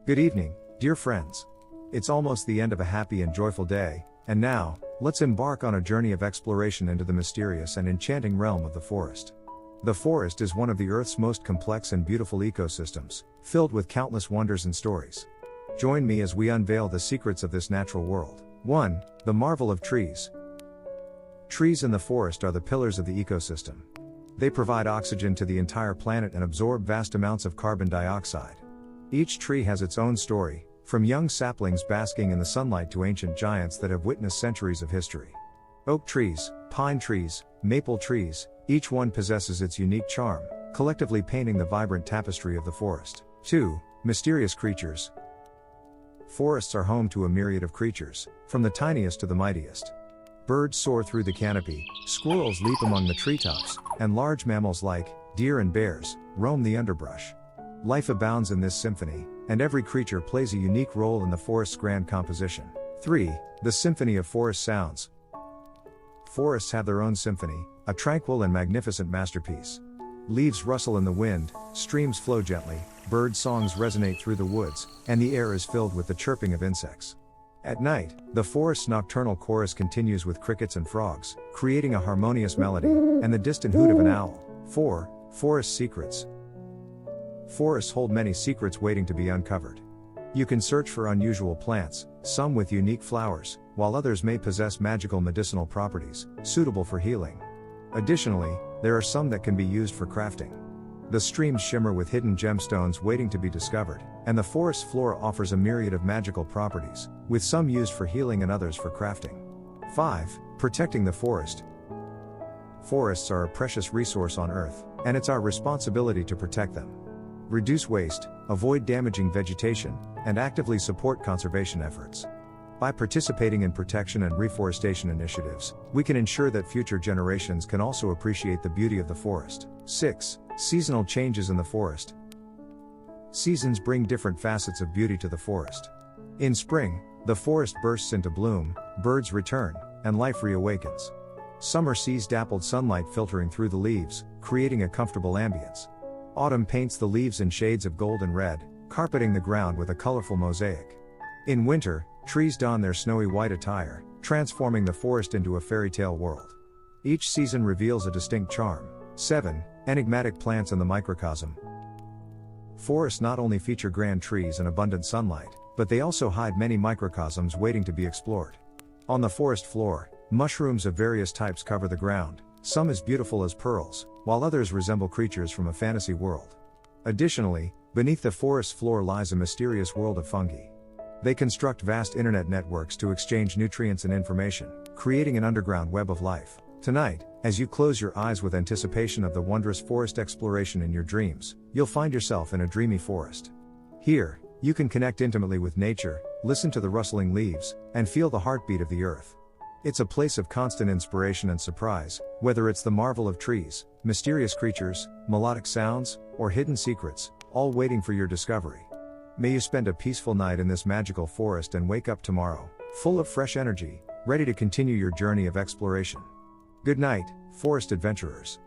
Good evening, dear friends. It's almost the end of a happy and joyful day, and now, let's embark on a journey of exploration into the mysterious and enchanting realm of the forest. The forest is one of the Earth's most complex and beautiful ecosystems, filled with countless wonders and stories. Join me as we unveil the secrets of this natural world. 1. The marvel of trees. Trees in the forest are the pillars of the ecosystem. They provide oxygen to the entire planet and absorb vast amounts of carbon dioxide. Each tree has its own story, from young saplings basking in the sunlight to ancient giants that have witnessed centuries of history. Oak trees, pine trees, maple trees, each one possesses its unique charm, collectively painting the vibrant tapestry of the forest. 2. Mysterious creatures. Forests are home to a myriad of creatures, from the tiniest to the mightiest. Birds soar through the canopy, squirrels leap among the treetops, and large mammals like deer and bears roam the underbrush. Life abounds in this symphony, and every creature plays a unique role in the forest's grand composition. 3. The symphony of forest sounds. Forests have their own symphony, a tranquil and magnificent masterpiece. Leaves rustle in the wind, streams flow gently, bird songs resonate through the woods, and the air is filled with the chirping of insects. At night, the forest's nocturnal chorus continues with crickets and frogs, creating a harmonious melody, and the distant hoot of an owl. 4. Forest secrets. Forests hold many secrets waiting to be uncovered. You can search for unusual plants, some with unique flowers, while others may possess magical medicinal properties, suitable for healing. Additionally, there are some that can be used for crafting. The streams shimmer with hidden gemstones waiting to be discovered, and the forest floor offers a myriad of magical properties, with some used for healing and others for crafting. 5. Protecting the forest. Forests are a precious resource on Earth, and it's our responsibility to protect them. Reduce waste, avoid damaging vegetation, and actively support conservation efforts. By participating in protection and reforestation initiatives, we can ensure that future generations can also appreciate the beauty of the forest. 6. Seasonal changes in the forest. Seasons bring different facets of beauty to the forest. In spring, the forest bursts into bloom, birds return, and life reawakens. Summer sees dappled sunlight filtering through the leaves, creating a comfortable ambience. Autumn paints the leaves in shades of gold and red, carpeting the ground with a colorful mosaic. In winter, trees don their snowy white attire, transforming the forest into a fairy tale world. Each season reveals a distinct charm. 7. Enigmatic plants in the microcosm. Forests not only feature grand trees and abundant sunlight, but they also hide many microcosms waiting to be explored. On the forest floor, mushrooms of various types cover the ground, some as beautiful as pearls, while others resemble creatures from a fantasy world. Additionally, beneath the forest floor lies a mysterious world of fungi. They construct vast internet networks to exchange nutrients and information, creating an underground web of life. Tonight, as you close your eyes with anticipation of the wondrous forest exploration in your dreams, you'll find yourself in a dreamy forest. Here, you can connect intimately with nature, listen to the rustling leaves, and feel the heartbeat of the earth. It's a place of constant inspiration and surprise, whether it's the marvel of trees, mysterious creatures, melodic sounds, or hidden secrets, all waiting for your discovery. May you spend a peaceful night in this magical forest and wake up tomorrow, full of fresh energy, ready to continue your journey of exploration. Good night, forest adventurers.